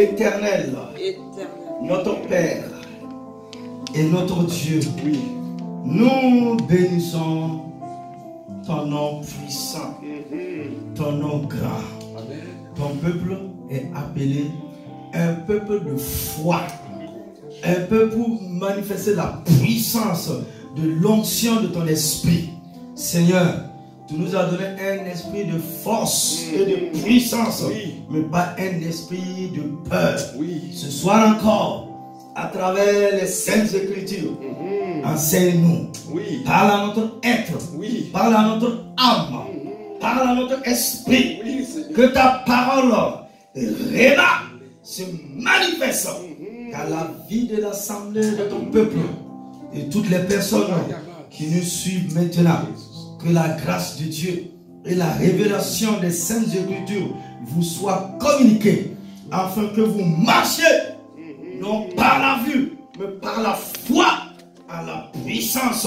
Éternel, notre Père et notre Dieu, nous bénissons ton nom puissant, ton nom grand. Ton peuple est appelé un peuple de foi, un peuple pour manifester la puissance de l'onction de ton esprit. Seigneur, tu nous as donné un esprit de force et de puissance, mais pas un esprit de peur. Ce soir encore, à travers les Saintes Écritures, enseigne-nous. Parle à notre être, parle à notre âme, parle à notre esprit. Que ta parole, Réma, se manifeste dans la vie de l'assemblée de ton peuple et toutes les personnes qui nous suivent maintenant. Que la grâce de Dieu et la révélation des Saintes Écritures vous soient communiquées afin que vous marchiez non par la vue mais par la foi à la puissance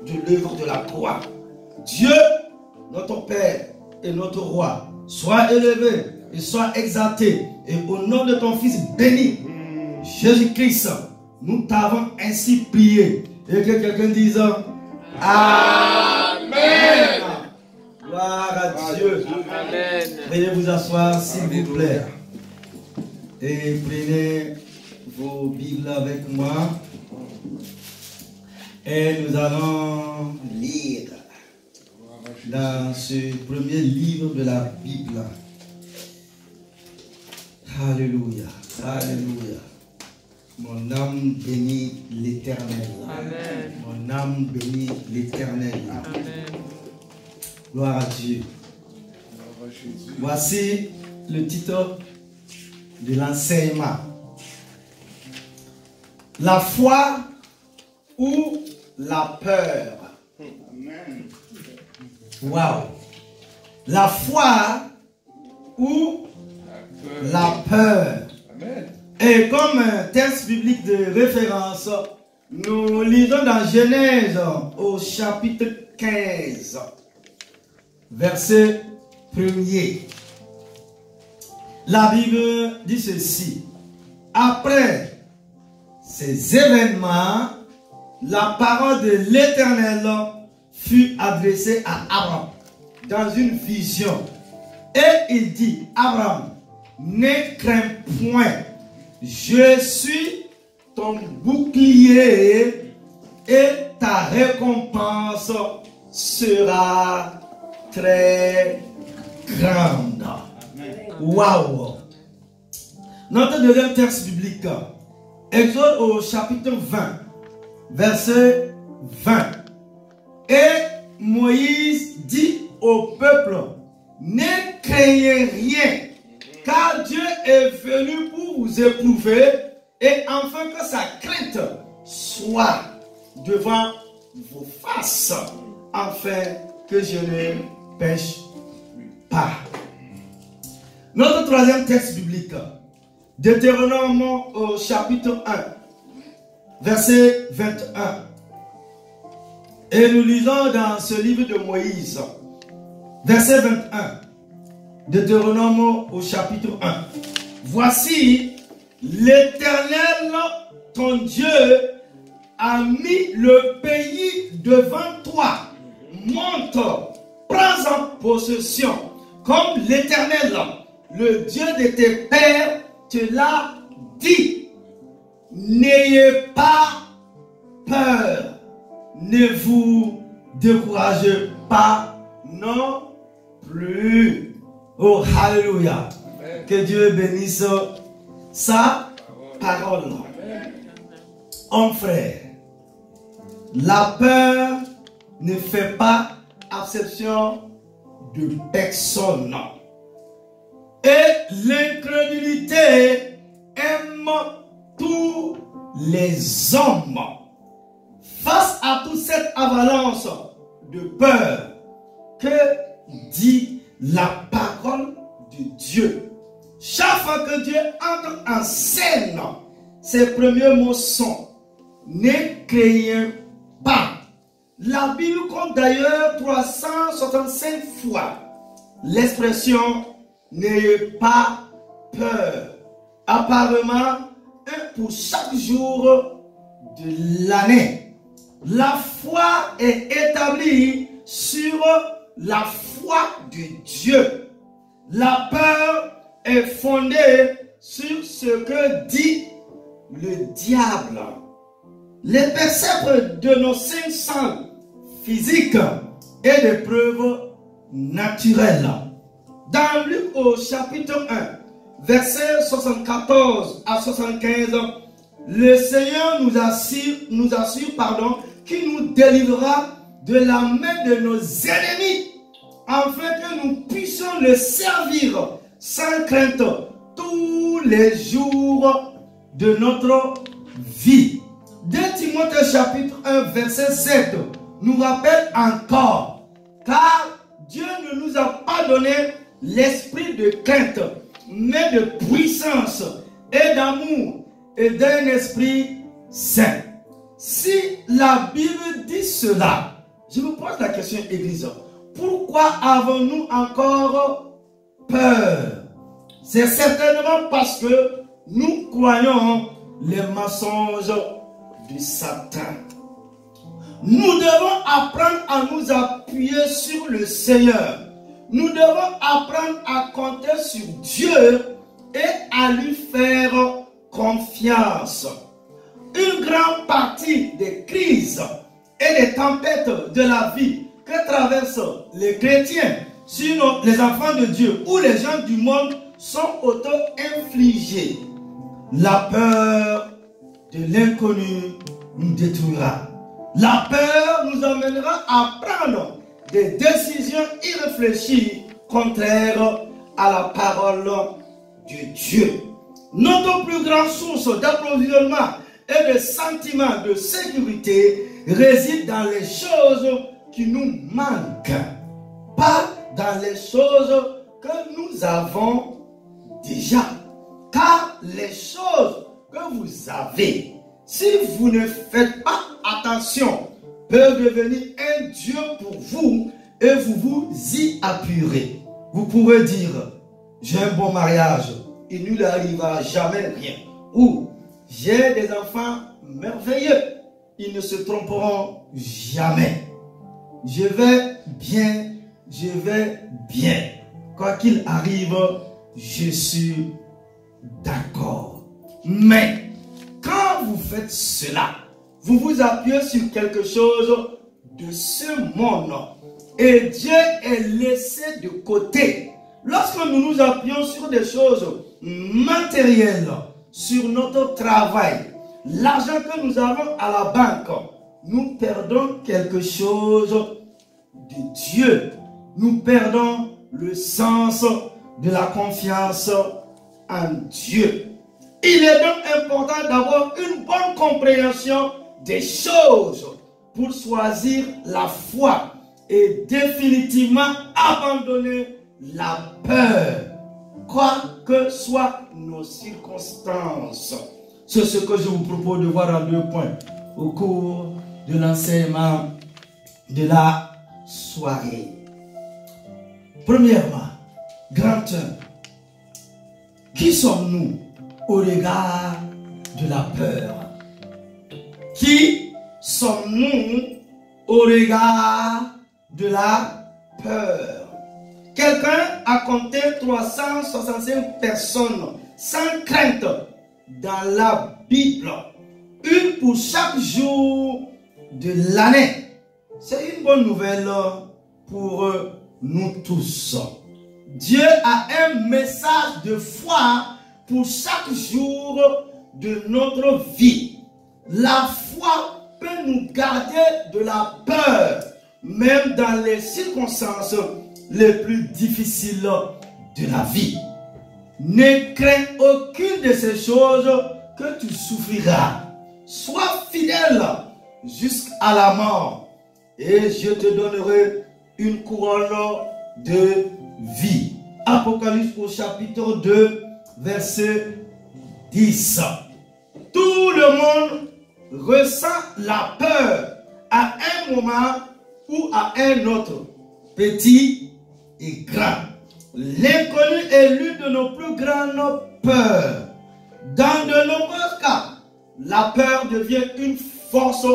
de l'œuvre de la croix. Dieu, notre Père et notre Roi, sois élevé et sois exalté, et au nom de ton Fils béni, Jésus-Christ, nous t'avons ainsi prié. Et que quelqu'un dise Amen. Gloire à Dieu. Amen. Veuillez vous asseoir s'il vous plaît. Et prenez vos Bibles avec moi. Et nous allons lire dans ce premier livre de la Bible. Alléluia. Alléluia. Mon âme bénit l'Éternel. Amen. Mon âme bénit l'Éternel. Amen. Gloire à Dieu. Voici le titre de l'enseignement. La foi ou la peur. Wow. La foi ou la peur. Et comme texte biblique de référence, nous lisons dans Genèse au chapitre 15, verset 1er. La Bible dit ceci. Après ces événements, la parole de l'Éternel fut adressée à Abraham dans une vision. Et il dit, Abraham, ne crains point, je suis ton bouclier et ta récompense sera très grande. Waouh! Notre deuxième texte biblique, Exode au chapitre 20, verset 20. Et Moïse dit au peuple, ne craignez rien, car Dieu est venu pour vous éprouver et afin que sa crainte soit devant vos faces, afin que je ne pêche pas. Notre troisième texte biblique, Deutéronome au chapitre 1, verset 21. Et nous lisons dans ce livre de Moïse, verset 21, Deutéronome au chapitre 1. Voici, l'Éternel, ton Dieu, a mis le pays devant toi. Monte, prends en possession, comme l'Éternel, le Dieu de tes pères, te l'a dit. N'ayez pas peur, ne vous découragez pas non plus. Oh, alléluia. Que Dieu bénisse sa parole. Homme frère, la peur ne fait pas exception de personne. Et l'incrédulité aime tous les hommes. Face à toute cette avalanche de peur, que dit la parole de Dieu? Chaque fois que Dieu entre en scène, ses premiers mots sont ne craignez pas. La Bible compte d'ailleurs 365 fois l'expression n'ayez pas peur. apparemment un pour chaque jour de l'année. La foi est établie sur la foi de Dieu. La peur est fondée sur ce que dit le diable. Les percepteurs de nos cinq sens physiques et des preuves naturelles. Dans Luc au chapitre 1, versets 74 à 75, le Seigneur nous assure, qu'il nous délivrera de la main de nos ennemis, afin que nous puissions le servir sans crainte tous les jours de notre vie. 2 Timothée chapitre 1 verset 7 nous rappelle encore, car Dieu ne nous a pas donné l'esprit de crainte, mais de puissance et d'amour et d'un esprit saint. Si la Bible dit cela, je vous pose la question, Église, pourquoi avons-nous encore peur? C'est certainement parce que nous croyons les mensonges de Satan. Nous devons apprendre à nous appuyer sur le Seigneur. Nous devons apprendre à compter sur Dieu et à lui faire confiance. Une grande partie des crises et des tempêtes de la vie que traversent les chrétiens, sinon les enfants de Dieu ou les gens du monde, sont auto-infligés. La peur de l'inconnu nous détruira. La peur nous amènera à prendre des décisions irréfléchies contraires à la parole de Dieu. Notre plus grande source d'approvisionnement et de sentiment de sécurité réside dans les choses qui nous manquent, pas dans les choses que nous avons déjà. Car les choses que vous avez, si vous ne faites pas attention, peuvent devenir un Dieu pour vous et vous vous y appuierez. Vous pourrez dire, j'ai un bon mariage, il ne lui arrivera jamais rien. Ou, j'ai des enfants merveilleux, ils ne se tromperont jamais. Je vais bien, je vais bien. Quoi qu'il arrive, je suis d'accord. Mais, quand vous faites cela, vous vous appuyez sur quelque chose de ce monde. Et Dieu est laissé de côté. Lorsque nous nous appuyons sur des choses matérielles, sur notre travail, l'argent que nous avons à la banque, nous perdons quelque chose de Dieu. Nous perdons le sens de la confiance en Dieu. Il est donc important d'avoir une bonne compréhension des choses pour choisir la foi et définitivement abandonner la peur, quoi que soient nos circonstances. C'est ce que je vous propose de voir en 2 points au cours de l'enseignement de la soirée. Premièrement, grand 1, qui sommes-nous au regard de la peur? Qui sommes-nous au regard de la peur? Quelqu'un a compté 365 personnes sans crainte dans la Bible, une pour chaque jour de l'année. C'est une bonne nouvelle pour nous tous. Dieu a un message de foi pour chaque jour de notre vie. La foi peut nous garder de la peur, même dans les circonstances les plus difficiles de la vie. Ne crains aucune de ces choses que tu souffriras. Sois fidèle jusqu'à la mort et je te donnerai une couronne de vie. Apocalypse au chapitre 2, verset 10. Tout le monde ressent la peur à un moment ou à un autre, petit et grand. L'inconnu est l'une de nos plus grandes peurs. Dans de nombreux cas, la peur devient une force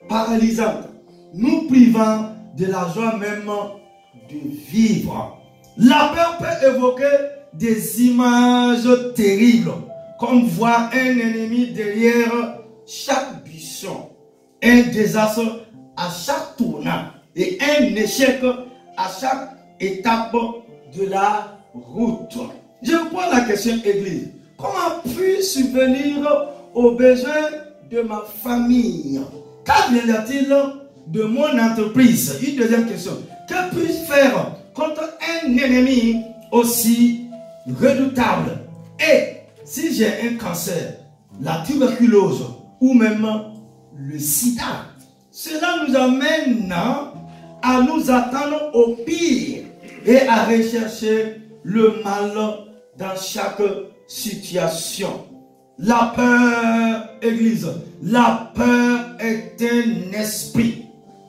paralysante, nous privant de la joie même de vivre. La peur peut évoquer des images terribles, comme voir un ennemi derrière chaque buisson, un désastre à chaque tournant et un échec à chaque étape de la route. Je pose la question, Église. Comment puis-je subvenir aux besoins de ma famille? Qu'adviendra-t-il de mon entreprise? Une deuxième question. Que puis-je faire contre un ennemi aussi redoutable? Et si j'ai un cancer, la tuberculose ou même le sida, cela nous amène à nous attendre au pire et à rechercher le mal dans chaque situation. La peur, Église, la peur est un esprit,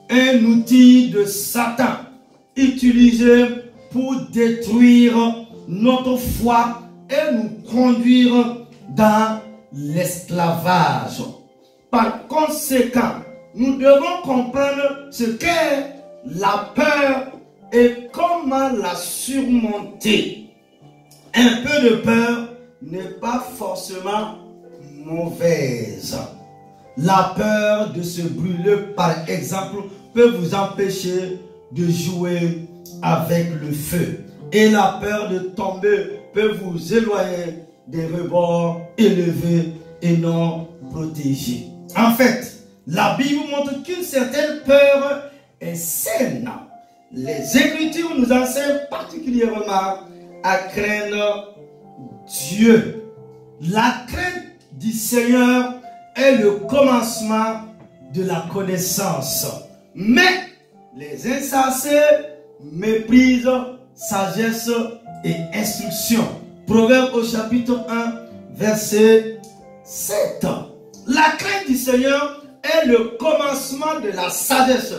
un outil de Satan utilisé pour détruire notre foi et nous conduire dans l'esclavage. Par conséquent, nous devons comprendre ce qu'est la peur et comment la surmonter. Un peu de peur n'est pas forcément mauvaise. La peur de se brûler, par exemple, peut vous empêcher de jouer avec le feu. Et la peur de tomber peut vous éloigner des rebords élevés et non protégés. En fait, la Bible montre qu'une certaine peur est saine. Les Écritures nous enseignent particulièrement à craindre Dieu. La crainte du Seigneur est le commencement de la connaissance. Mais les insensés méprisent sagesse et instruction. Proverbe au chapitre 1, verset 7. La crainte du Seigneur est le commencement de la sagesse.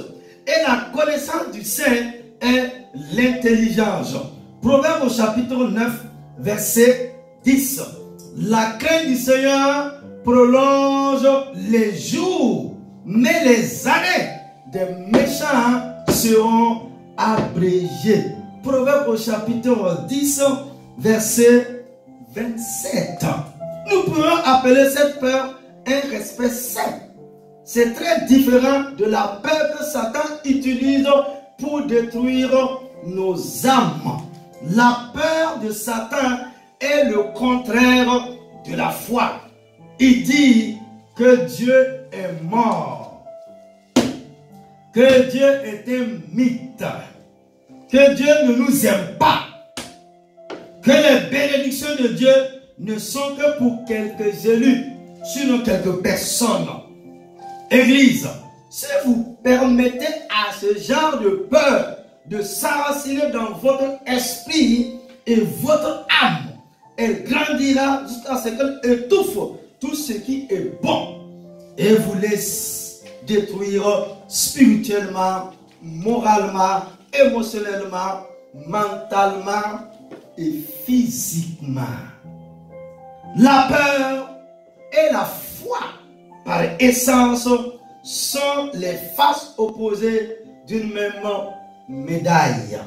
Et la connaissance du Saint est l'intelligence. Proverbe au chapitre 9, verset 10. La crainte du Seigneur prolonge les jours, mais les années des méchants seront abrégées. Proverbe au chapitre 10, verset 27. Nous pouvons appeler cette peur un respect sain. C'est très différent de la peur que Satan utilise pour détruire nos âmes. La peur de Satan est le contraire de la foi. Il dit que Dieu est mort, que Dieu est un mythe, que Dieu ne nous aime pas, que les bénédictions de Dieu ne sont que pour quelques élus, sinon quelques personnes. Église, si vous permettez à ce genre de peur de s'enraciner dans votre esprit et votre âme, elle grandira jusqu'à ce qu'elle étouffe tout ce qui est bon et vous laisse détruire spirituellement, moralement, émotionnellement, mentalement et physiquement. La peur et la foi, par essence, sont les faces opposées d'une même médaille.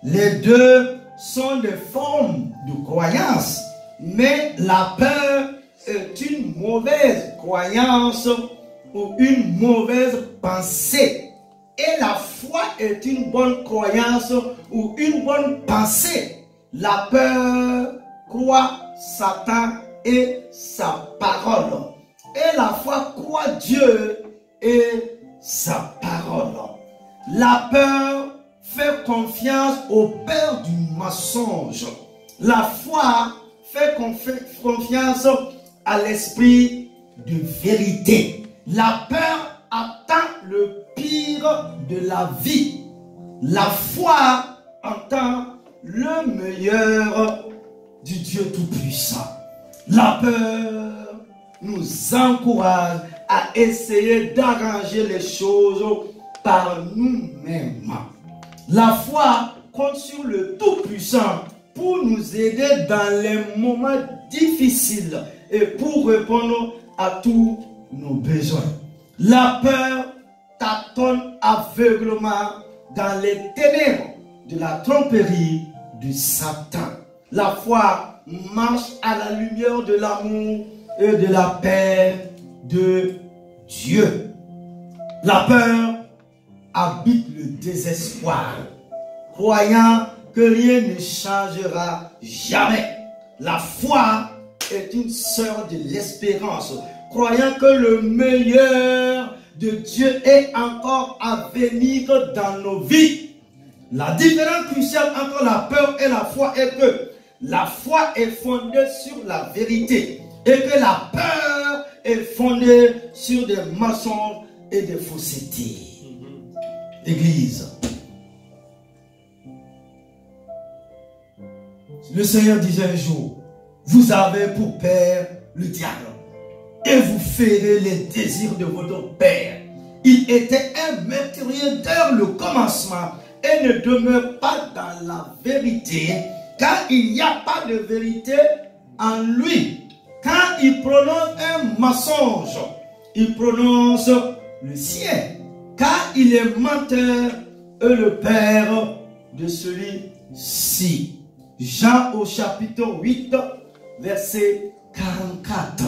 Les deux sont des formes de croyance, mais la peur est une mauvaise croyance ou une mauvaise pensée. Et la foi est une bonne croyance ou une bonne pensée. La peur croit Satan et sa parole. Et la foi croit Dieu et sa parole. La peur fait confiance au père du mensonge. La foi fait confiance à l'esprit de vérité. La peur attend le pire de la vie. La foi entend le meilleur du Dieu Tout-Puissant. La peur nous encourage à essayer d'arranger les choses par nous-mêmes. La foi compte sur le Tout-Puissant pour nous aider dans les moments difficiles et pour répondre à tous nos besoins. La peur tâtonne aveuglement dans les ténèbres de la tromperie du Satan. La foi marche à la lumière de l'amour et de la paix de Dieu. La peur habite le désespoir, croyant que rien ne changera jamais. La foi est une sœur de l'espérance, croyant que le meilleur de Dieu est encore à venir dans nos vies. La différence cruciale entre la peur et la foi est que la foi est fondée sur la vérité et que la peur est fondée sur des mensonges et des faussetés. Église, le Seigneur disait un jour, vous avez pour père le diable et vous ferez les désirs de votre père. Il était un meurtrier dès le commencement et ne demeure pas dans la vérité, car il n'y a pas de vérité en lui. Quand il prononce un mensonge, il prononce le sien, car il est menteur et le père de celui-ci. Jean au chapitre 8, verset 44.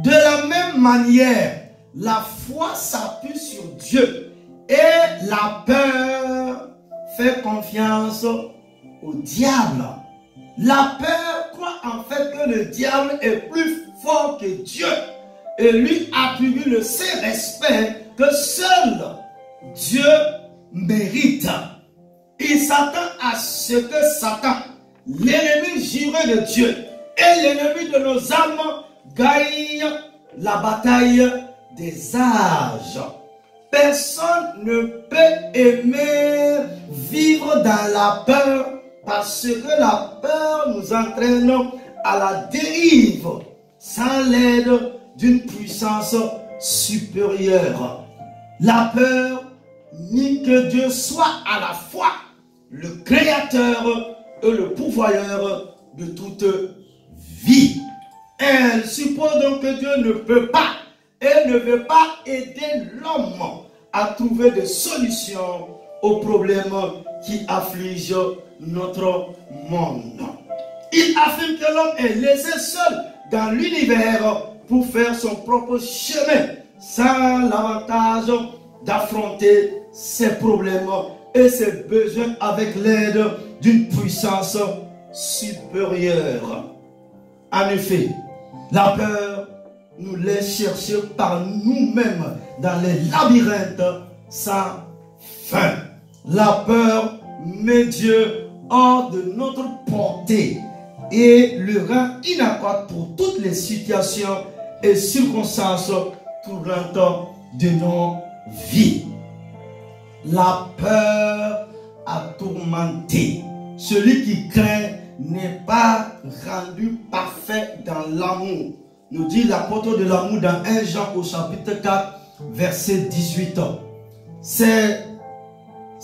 De la même manière, la foi s'appuie sur Dieu et la peur fait confiance au diable. La peur croit en fait que le diable est plus fort que Dieu et lui attribue le saint respect que seul Dieu mérite. Il s'attend à ce que Satan, l'ennemi juré de Dieu et l'ennemi de nos âmes, gagne la bataille des âges. Personne ne peut aimer vivre dans la peur parce que la peur nous entraîne à la dérive sans l'aide d'une puissance supérieure. La peur nie que Dieu soit à la fois le créateur et le pourvoyeur de toute vie. Elle suppose donc que Dieu ne peut pas et ne veut pas aider l'homme à trouver des solutions aux problèmes qui affligent notre monde. Il affirme que l'homme est laissé seul dans l'univers pour faire son propre chemin sans l'avantage d'affronter ses problèmes et ses besoins avec l'aide d'une puissance supérieure. En effet, la peur nous laisse chercher par nous-mêmes dans les labyrinthes sans fin. La peur met Dieu hors de notre portée et le rend inadéquat pour toutes les situations et circonstances troublantes de nos vies. La peur a tourmenté. Celui qui craint n'est pas rendu parfait dans l'amour, nous dit l'apôtre de l'amour dans 1 Jean au chapitre 4, verset 18. C'est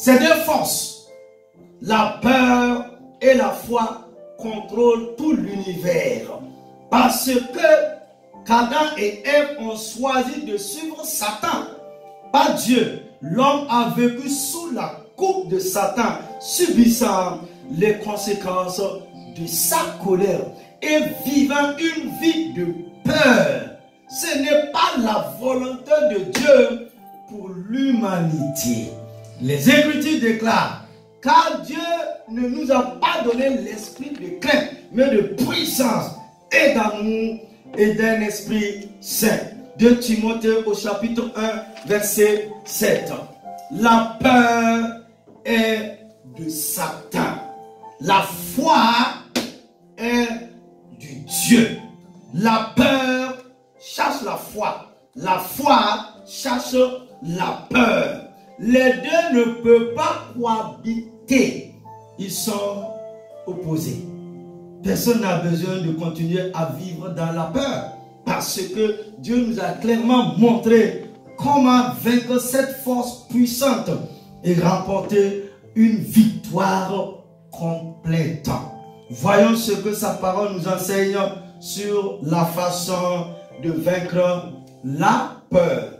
deux forces. La peur et la foi contrôlent tout l'univers. Parce que qu'Adam et Ève ont choisi de suivre Satan, pas Dieu. L'homme a vécu sous la coupe de Satan, subissant les conséquences de sa colère et vivant une vie de peur. Ce n'est pas la volonté de Dieu pour l'humanité. Les Écritures déclarent, car Dieu ne nous a pas donné l'esprit de crainte, mais de puissance et d'amour et d'un esprit saint. 2 Timothée au chapitre 1, verset 7. La peur est de Satan. La foi est du Dieu. La peur chasse la foi. La foi chasse la peur. Les deux ne peuvent pas cohabiter. Ils sont opposés. Personne n'a besoin de continuer à vivre dans la peur. Parce que Dieu nous a clairement montré comment vaincre cette force puissante et remporter une victoire complète. Voyons ce que sa parole nous enseigne sur la façon de vaincre la peur.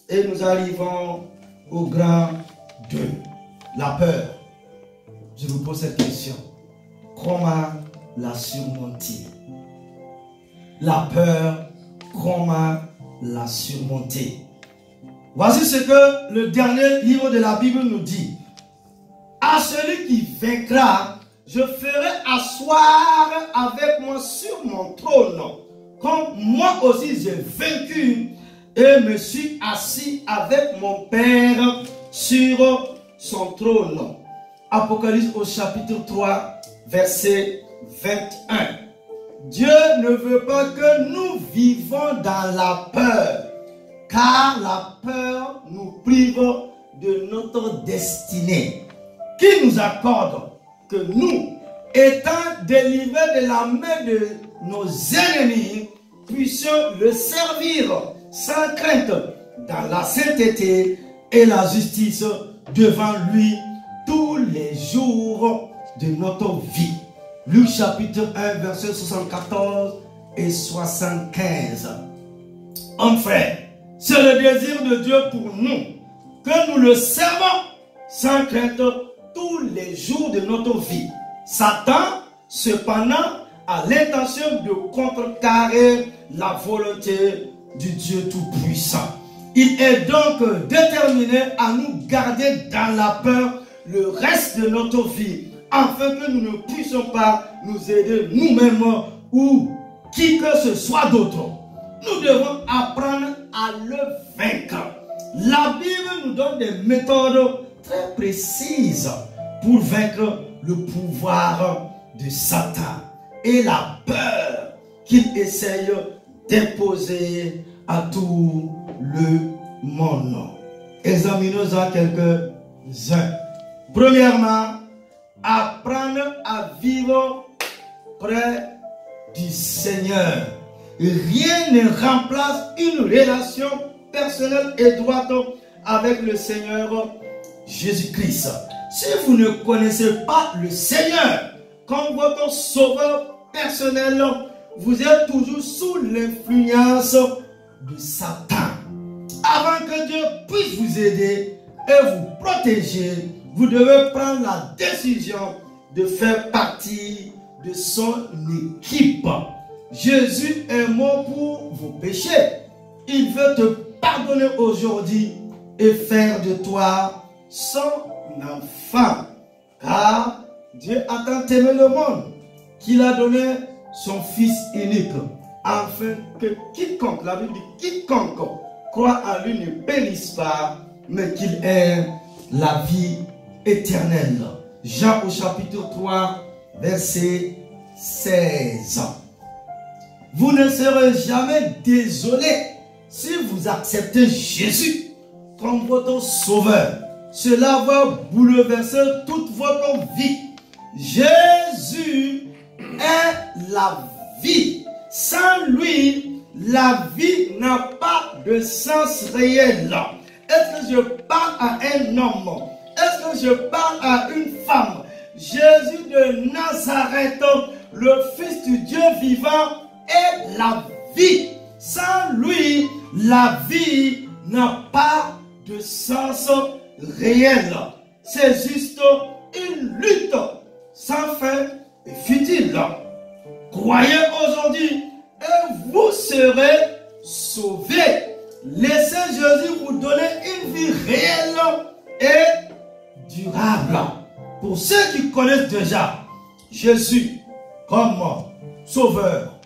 Et nous arrivons au grand 2. La peur. Je vous pose cette question. Comment la surmonter? La peur, comment la surmonter? Voici ce que le dernier livre de la Bible nous dit. À celui qui vaincra, je ferai asseoir avec moi sur mon trône, comme moi aussi j'ai vaincu et me suis assis avec mon Père sur son trône. Apocalypse au chapitre 3, verset 21. Dieu ne veut pas que nous vivons dans la peur, car la peur nous prive de notre destinée, qui nous accorde que nous, étant délivrés de la main de nos ennemis, puissions le servir sans crainte dans la sainteté et la justice devant lui tous les jours de notre vie. Luc chapitre 1, verset 74 et 75. Homme frère, c'est le désir de Dieu pour nous, que nous le servons sans crainte tous les jours de notre vie. Satan, cependant, a l'intention de contrecarrer la volonté du Dieu Tout-Puissant. Il est donc déterminé à nous garder dans la peur le reste de notre vie, afin que nous ne puissions pas nous aider nous-mêmes ou qui que ce soit d'autre. Nous devons apprendre à le vaincre. La Bible nous donne des méthodes très précises pour vaincre le pouvoir de Satan et la peur qu'il essaye d'imposer à tout le monde. Examinons-en quelques-uns. Premièrement, apprendre à vivre près du Seigneur. Rien ne remplace une relation personnelle et droite avec le Seigneur Jésus-Christ. Si vous ne connaissez pas le Seigneur comme votre sauveur personnel, vous êtes toujours sous l'influence de Satan. Avant que Dieu puisse vous aider et vous protéger, vous devez prendre la décision de faire partie de son équipe. Jésus est mort pour vos péchés. Il veut te pardonner aujourd'hui et faire de toi son enfant. Car Dieu a tant aimé le monde qu'il a donné son Fils unique, afin que quiconque, la Bible dit quiconque croit en lui ne périsse pas, mais qu'il ait la vie éternelle. Jean au chapitre 3, verset 16. Vous ne serez jamais désolé si vous acceptez Jésus comme votre sauveur. Cela va bouleverser toute votre vie. Jésus est la vie. Sans lui, la vie n'a pas de sens réel. Est-ce que je parle à un homme? Est-ce que je parle à une femme? Jésus de Nazareth, le Fils du Dieu vivant, est la vie. Sans lui, la vie n'a pas de sens réel. C'est juste une lutte sans fin et futile. Croyez aujourd'hui et vous serez sauvés. Laissez Jésus vous donner une vie réelle et durable. Pour ceux qui connaissent déjà Jésus comme sauveur,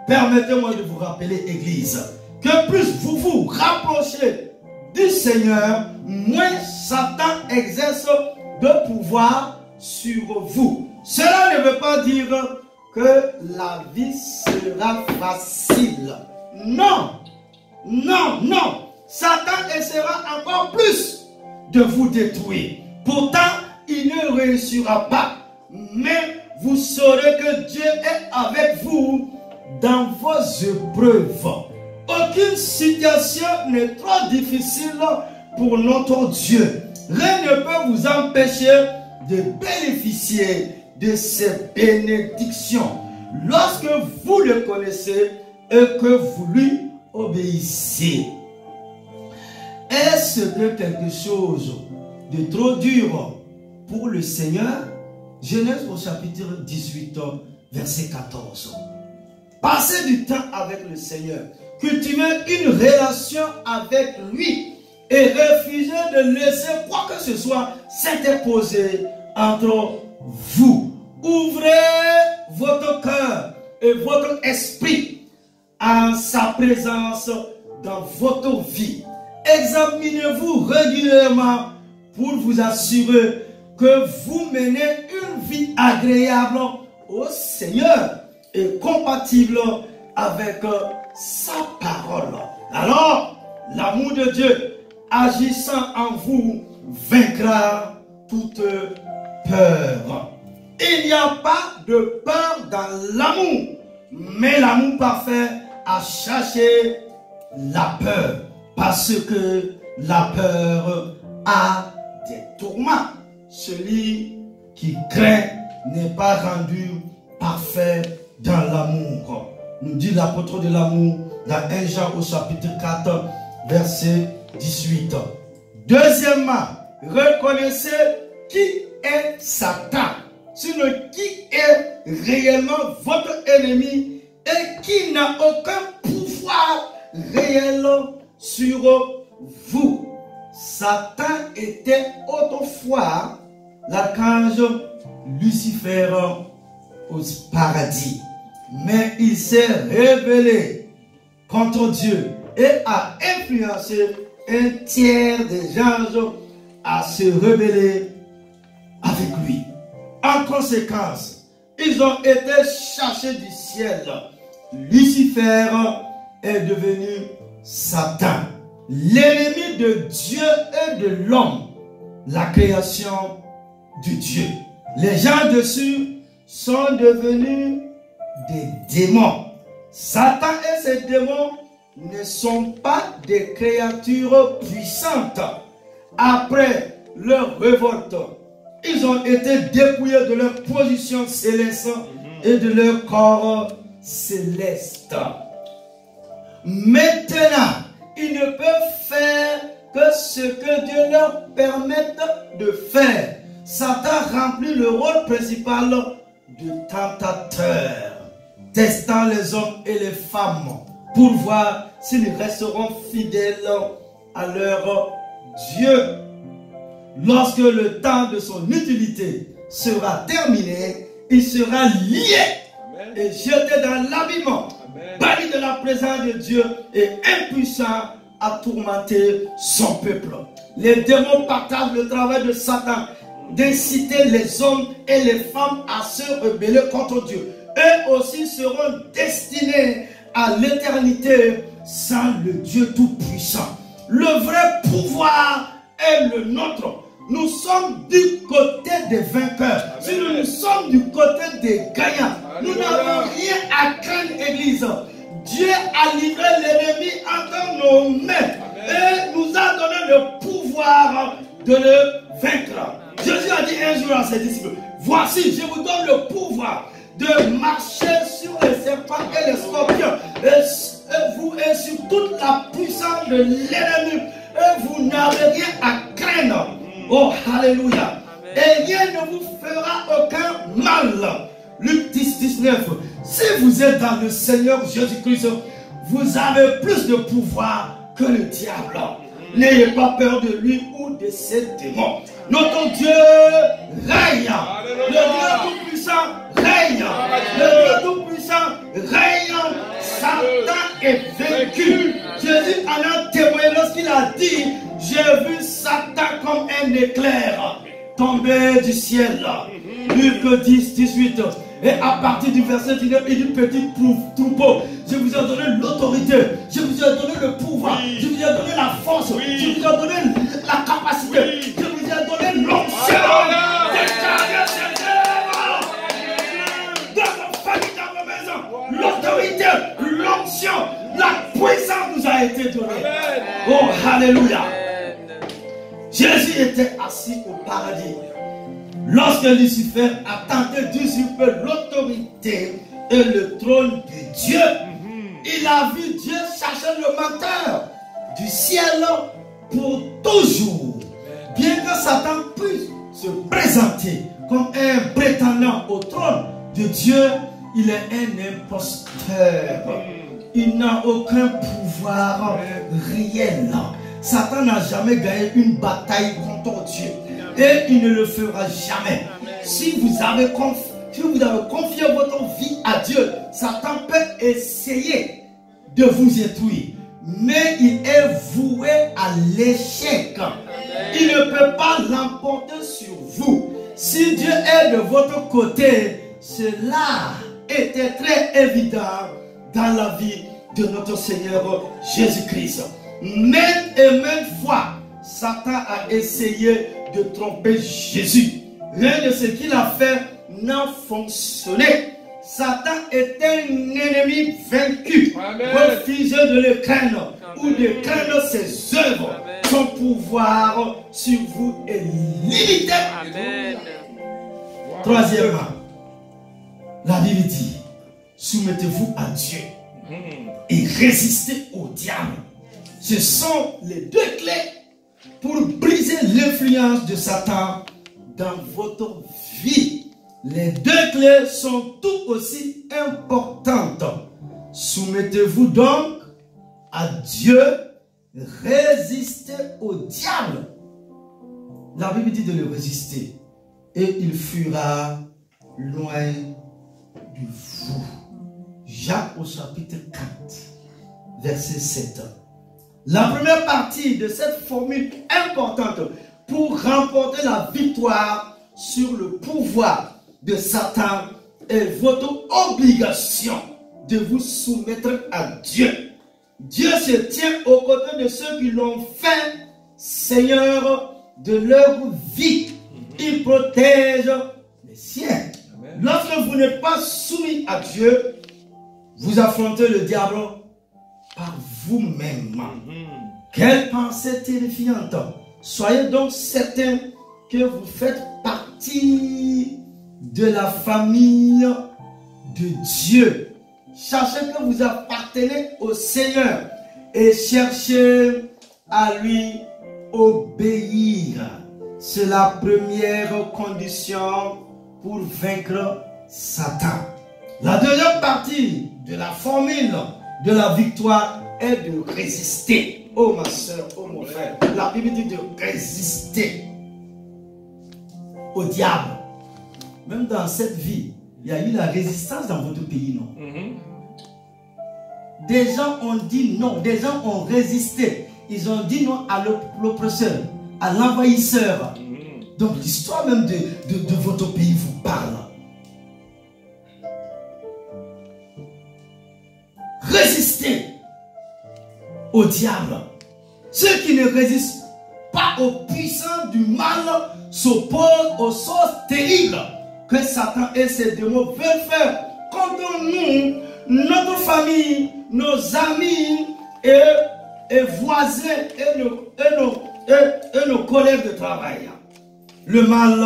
permettez-moi de vous rappeler, Église, que plus vous vous rapprochez du Seigneur, moins Satan exerce de pouvoir sur vous. Cela ne veut pas dire que la vie sera facile. Non, non, non. Satan essaiera encore plus de vous détruire. Pourtant, il ne réussira pas. Mais vous saurez que Dieu est avec vous dans vos épreuves. Aucune situation n'est trop difficile pour notre Dieu. Rien ne peut vous empêcher de bénéficier de ses bénédictions. lorsque vous le connaissez et que vous lui obéissez. Est-ce que quelque chose de trop dur pour le Seigneur? Genèse au chapitre 18, verset 14. Passez du temps avec le Seigneur. Cultivez une relation avec lui et refusez de laisser quoi que ce soit s'interposer entre vous. Ouvrez votre cœur et votre esprit en sa présence dans votre vie. Examinez-vous régulièrement pour vous assurer que vous menez une vie agréable au Seigneur et compatible avec sa parole. Alors, l'amour de Dieu agissant en vous vaincra toute peur. Il n'y a pas de peur dans l'amour, mais l'amour parfait a chassé la peur, parce que la peur a des tourments. Celui qui craint n'est pas rendu parfait dans l'amour. Nous dit l'apôtre de l'amour dans 1 Jean au chapitre 4, verset 18. Deuxièmement, reconnaissez qui est Satan. Sinon, qui est réellement votre ennemi et qui n'a aucun pouvoir réel sur vous. Satan était autrefois l'archange Lucifer au paradis. Mais il s'est rebellé contre Dieu et a influencé un tiers des anges à se rebeller avec lui. En conséquence, ils ont été chassés du ciel. Lucifer est devenu Satan, l'ennemi de Dieu et de l'homme, la création de Dieu. Les gens dessus sont devenus des démons. Satan et ses démons ne sont pas des créatures puissantes. Après leur révolte, ils ont été dépouillés de leur position céleste et de leur corps céleste. Maintenant, ils ne peuvent faire que ce que Dieu leur permette de faire. Satan remplit le rôle principal de tentateur, testant les hommes et les femmes pour voir s'ils resteront fidèles à leur Dieu. Lorsque le temps de son utilité sera terminé, il sera lié et jeté dans l'abîme, banni de la présence de Dieu et impuissant à tourmenter son peuple. Les démons partagent le travail de Satan d'inciter les hommes et les femmes à se rebeller contre Dieu. Eux aussi seront destinés à l'éternité sans le Dieu Tout-Puissant. Le vrai pouvoir est le nôtre. Nous sommes du côté des vainqueurs. Si nous sommes du côté des gagnants, nous n'avons rien à craindre, Église. Dieu a livré l'ennemi entre nos mains et nous a donné le pouvoir de le vaincre. Jésus a dit un jour à ses disciples, voici, je vous donne le pouvoir de marcher sur les serpents et les scorpions et sur toute la puissance de l'ennemi, et vous n'avez rien à craindre. Oh, alléluia. Et rien ne vous fera aucun mal. Luc 10, 19. Si vous êtes dans le Seigneur Jésus-Christ, vous avez plus de pouvoir que le diable. N'ayez pas peur de lui ou de ses démons. Notre Dieu règne. Le Dieu Tout-Puissant règne. Le Dieu Tout-Puissant règne. Satan est vaincu. Jésus en a témoigné lorsqu'il a dit, j'ai vu Satan comme un éclair tomber du ciel. Luc 10, 18. Et à partir du verset 19, il dit, petit troupeau, je vous ai donné l'autorité, je vous ai donné le pouvoir, je vous ai donné la force, je vous ai donné la capacité, je vous ai donné l'onction de carrière dans vos familles, dans vos maisons. L'autorité, l'onction, la puissance nous a été donnée. Oh, alléluia. Jésus était assis au paradis. Lorsque Lucifer a tenté d'usurper l'autorité et le trône de Dieu. Il a vu Dieu chercher le menteur du ciel pour toujours. Bien que Satan puisse se présenter comme un prétendant au trône de Dieu, il est un imposteur. Il n'a aucun pouvoir réel. Satan n'a jamais gagné une bataille contre Dieu. Et il ne le fera jamais. Si vous avez confié votre vie à Dieu, Satan peut essayer de vous détruire. Mais il est voué à l'échec. Il ne peut pas l'emporter sur vous. Si Dieu est de votre côté, cela était très évident dans la vie de notre Seigneur Jésus-Christ. Maintes et maintes fois, Satan a essayé de tromper Jésus. Rien de ce qu'il a fait n'a fonctionné. Satan est un ennemi vaincu. Refusez de le craindre ou de craindre ses œuvres. Son pouvoir sur vous est limité. Amen. Troisièmement, la Bible dit, soumettez-vous à Dieu et résistez au diable. Ce sont les deux clés pour briser l'influence de Satan dans votre vie. Les deux clés sont tout aussi importantes. Soumettez-vous donc à Dieu, résistez au diable. La Bible dit de le résister et il fuira loin de vous. Jacques au chapitre 4, verset 7. La première partie de cette formule importante pour remporter la victoire sur le pouvoir de Satan est votre obligation de vous soumettre à Dieu. Dieu se tient aux côtés de ceux qui l'ont fait Seigneur de leur vie. Il protège les siens. Lorsque vous n'êtes pas soumis à Dieu, vous affrontez le diable par vous-même. Quelle pensée terrifiante. Soyez donc certains que vous faites partie de la famille de Dieu. Cherchez que vous appartenez au Seigneur et cherchez à lui obéir. C'est la première condition pour vaincre Satan. La deuxième partie de la formule de la victoire est de résister. Oh ma soeur, oh mon frère, la Bible dit de résister au diable. Même dans cette vie, il y a eu la résistance dans votre pays, non? Des gens ont dit non, des gens ont résisté. Ils ont dit non à l'oppresseur, à l'envahisseur. Donc l'histoire même de votre pays vous parle. Résistez au diable. Ceux qui ne résistent pas aux puissants du mal s'opposent aux choses terribles que Satan et ses démons veulent faire contre nous, notre famille, nos amis et voisins et nos collègues de travail. Le mal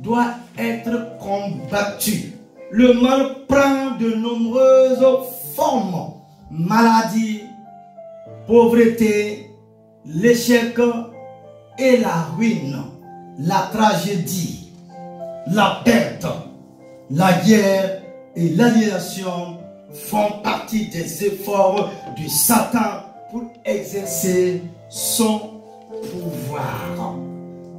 doit être combattu. Le mal prend de nombreuses formes. Maladie, pauvreté, l'échec et la ruine, la tragédie, la perte, la guerre et l'aliénation font partie des efforts de Satan pour exercer son pouvoir.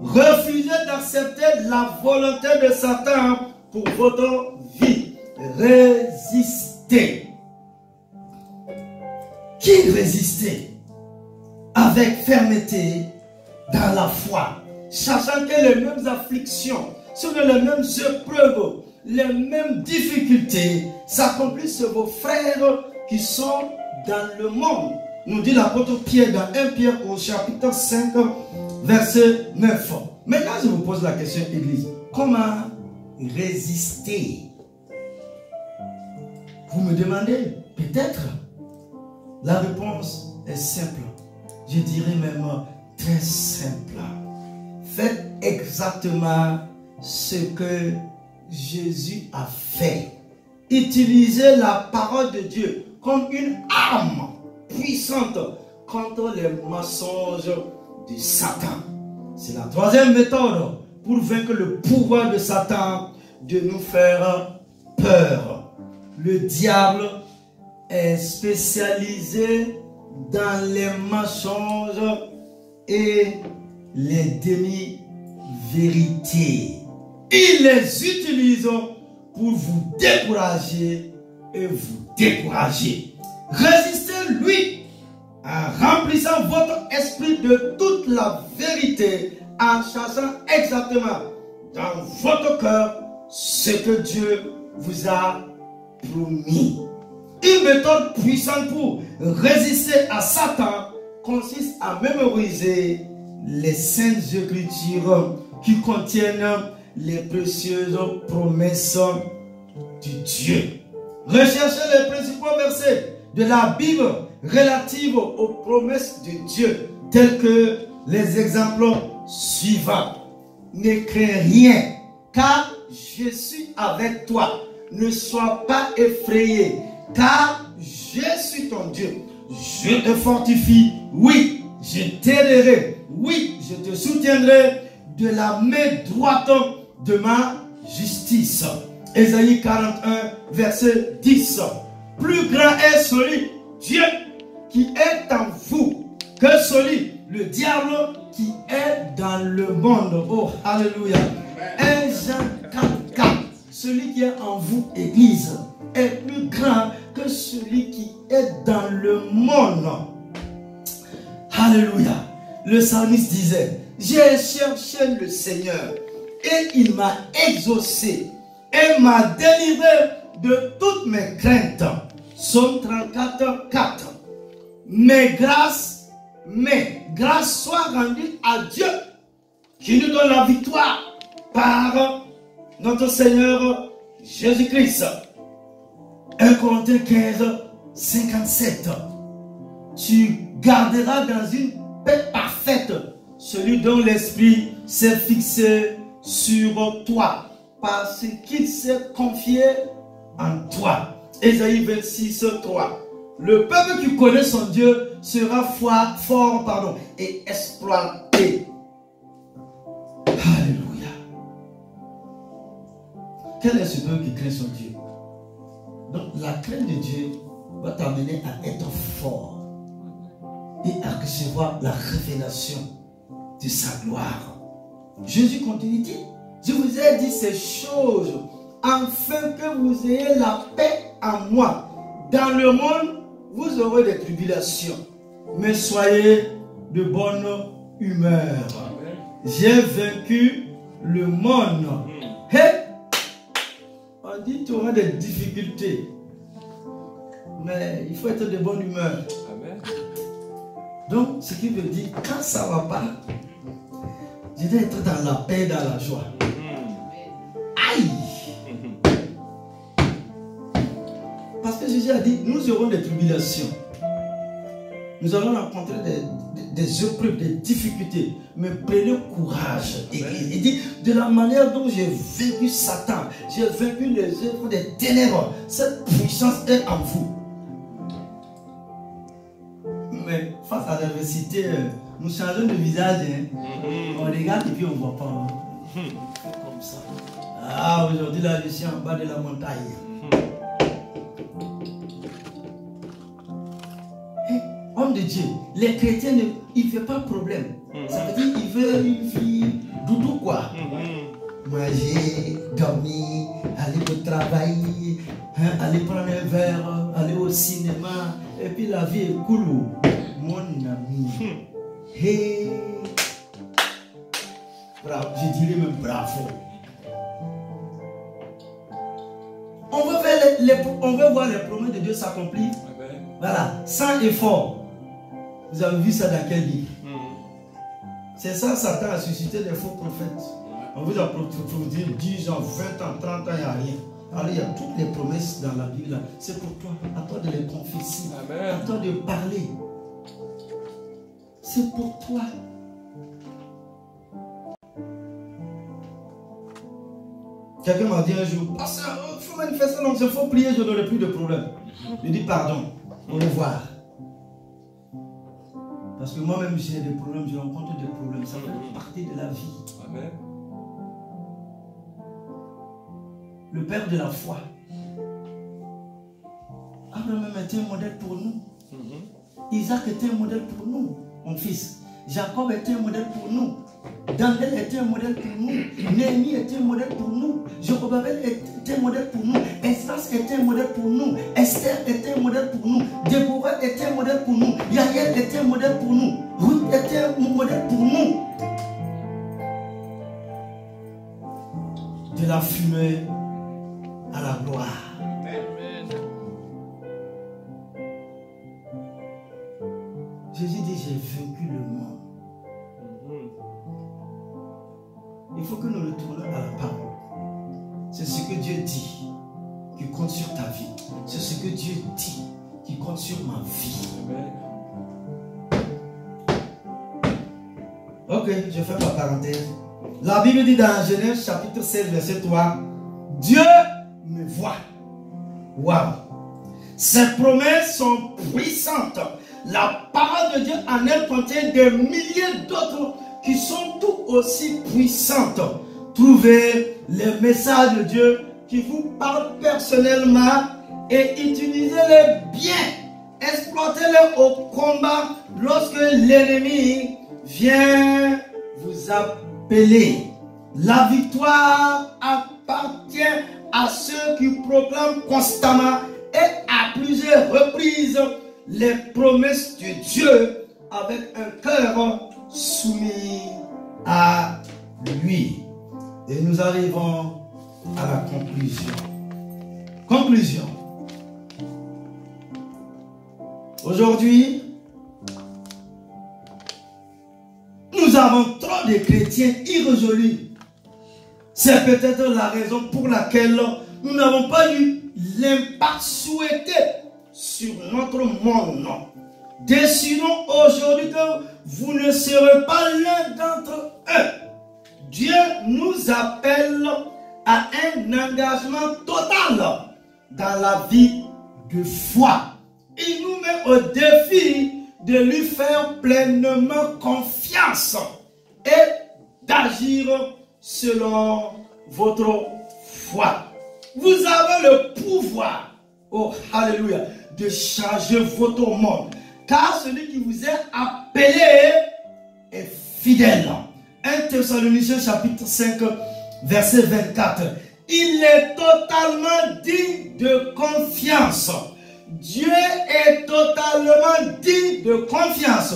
Refusez d'accepter la volonté de Satan pour votre vie. Résistez. Qui résistait avec fermeté dans la foi, sachant que les mêmes afflictions, sur les mêmes épreuves, les mêmes difficultés s'accomplissent sur vos frères qui sont dans le monde. Nous dit l'apôtre Pierre dans 1 Pierre au chapitre 5, verset 9. Maintenant, je vous pose la question, Église. Comment résister? Vous me demandez, peut-être. La réponse est simple. Je dirais même très simple. Faites exactement ce que Jésus a fait. utiliser la parole de Dieu comme une arme puissante contre les mensonges de Satan. C'est la troisième méthode pour vaincre le pouvoir de Satan de nous faire peur. Le diable est spécialisé dans les mensonges et les demi-vérités. Il les utilise pour vous décourager et vous décourager. Résistez-lui en remplissant votre esprit de toute la vérité, en cherchant exactement dans votre cœur ce que Dieu vous a promis. Une méthode puissante pour résister à Satan consiste à mémoriser les saintes écritures qui contiennent les précieuses promesses de Dieu. Recherchez les principaux versets de la Bible relatifs aux promesses de Dieu, tels que les exemples suivants. Ne crains rien, car je suis avec toi. Ne sois pas effrayé, car je suis ton Dieu. Je te fortifie, oui, je t'aiderai, oui, je te soutiendrai de la main droite de ma justice. Ésaïe 41, verset 10. Plus grand est celui, Dieu, qui est en vous, que celui, le diable, qui est dans le monde. Oh, alléluia. 1 Jean 4, 4. Celui qui est en vous, Église, est plus grand que celui qui est dans le monde. Alléluia. Le psalmiste disait, j'ai cherché le Seigneur et il m'a exaucé et m'a délivré de toutes mes craintes. Psaume 34, 4. Mais grâce soit rendue à Dieu qui nous donne la victoire par notre Seigneur Jésus-Christ. 1 Corinthiens 15, 57. Tu garderas dans une paix parfaite celui dont l'esprit s'est fixé sur toi, parce qu'il s'est confié en toi. Ésaïe 26, 3. Le peuple qui connaît son Dieu sera fort et exploité. Alléluia. Quel est ce peuple qui craint son Dieu? Donc la crainte de Dieu va t'amener à être fort et à recevoir la révélation de sa gloire. Jésus continue de dire, je vous ai dit ces choses afin que vous ayez la paix en moi. Dans le monde, vous aurez des tribulations, mais soyez de bonne humeur. J'ai vaincu le monde. Hey, on dit tu auras des difficultés, mais il faut être de bonne humeur. Amen. Donc, ce qui veut dire, quand ça ne va pas, je dois être dans la paix, dans la joie. Aïe! Parce que Jésus a dit, nous aurons des tribulations. Nous allons rencontrer des épreuves, des difficultés. Mais prenez courage. Il dit, de la manière dont j'ai vaincu Satan, j'ai vaincu les œuvres des ténèbres, cette puissance est en vous. Mais face à l'adversité, nous changeons de visage. On regarde et puis on ne voit pas. Comme ça. Ah, aujourd'hui, là, je suis en bas de la montagne. Homme de Dieu, les chrétiens, il ne fait pas problème. Ça veut dire qu'il veut une fille doudou quoi. Manger, dormir, aller au travail, aller prendre un verre, aller au cinéma. Et puis la vie est cool. Mon ami. Hey. Bravo, je dirais même bravo. On veut voir les promesses de Dieu s'accomplir. Voilà, sans effort. Vous avez vu ça dans quel livre? C'est ça, Satan a suscité des faux prophètes. On vous a proposé 10 ans, 20 ans, 30 ans, il n'y a rien. Alors il y a toutes les promesses dans la Bible. C'est pour toi, à toi de les confesser, à toi de parler. C'est pour toi. Quelqu'un m'a dit un jour, pasteur, il faut manifester l'onction, il faut prier, je n'aurai plus de problème. Je dis pardon, au revoir. Parce que moi-même j'ai des problèmes, je rencontre des problèmes, ça fait partie de la vie. Amen. Le père de la foi. Abraham était un modèle pour nous. Isaac était un modèle pour nous, mon fils. Jacob était un modèle pour nous. Daniel était un modèle pour nous. Néhémie était un modèle pour nous. Zorobabel était un modèle pour nous. Esdras était un modèle pour nous. Esther était un modèle pour nous. Déborah était un modèle pour nous. Yael était un modèle pour nous. Ruth était un modèle pour nous. De la fumée à la gloire. Jésus dit, j'ai vaincu le monde. Il faut que nous retournions à la parole. C'est ce que Dieu dit qui compte sur ta vie. C'est ce que Dieu dit qui compte sur ma vie. Ok, je fais ma parenthèse. La Bible dit dans Genèse chapitre 16 verset 3, Dieu me voit. Waouh! Ses promesses sont puissantes. La parole de Dieu en elle contient des milliers d'autres qui sont tout aussi puissantes. Trouvez les messages de Dieu qui vous parlent personnellement et utilisez-les bien. Exploitez-les au combat lorsque l'ennemi vient vous appeler. La victoire appartient à ceux qui proclament constamment et à plusieurs reprises les promesses de Dieu avec un cœur soumis à lui. Et nous arrivons à la conclusion. Conclusion. Aujourd'hui, nous avons trop de chrétiens irrésolus. C'est peut-être la raison pour laquelle nous n'avons pas eu l'impact souhaité sur notre monde. Décidons aujourd'hui que vous ne serez pas l'un d'entre eux. Dieu nous appelle à un engagement total dans la vie de foi. Il nous met au défi de lui faire pleinement confiance et d'agir selon votre foi. Vous avez le pouvoir, oh alléluia, de changer votre monde. Car celui qui vous est appelé est fidèle. 1 Thessaloniciens chapitre 5 verset 24. Il est totalement digne de confiance. Dieu est totalement digne de confiance.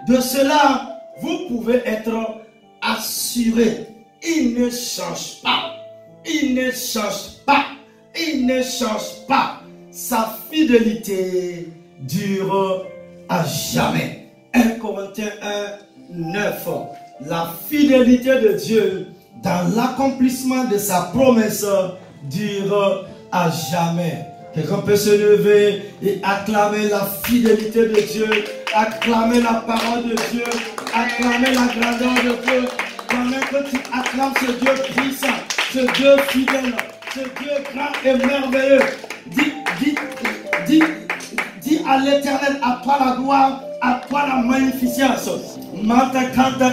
De cela, vous pouvez être assuré. Il ne change pas. Il ne change pas. Il ne change pas. Sa fidélité dure à jamais. 1 Corinthiens 1, 9. La fidélité de Dieu dans l'accomplissement de sa promesse dure à jamais. Quelqu'un peut se lever et acclamer la fidélité de Dieu, acclamer la parole de Dieu, acclamer la grandeur de Dieu. Pendant que tu acclames ce Dieu puissant, ce Dieu fidèle, ce Dieu grand et merveilleux, dis à l'Éternel, à toi la gloire, à toi la magnificence. Manta canta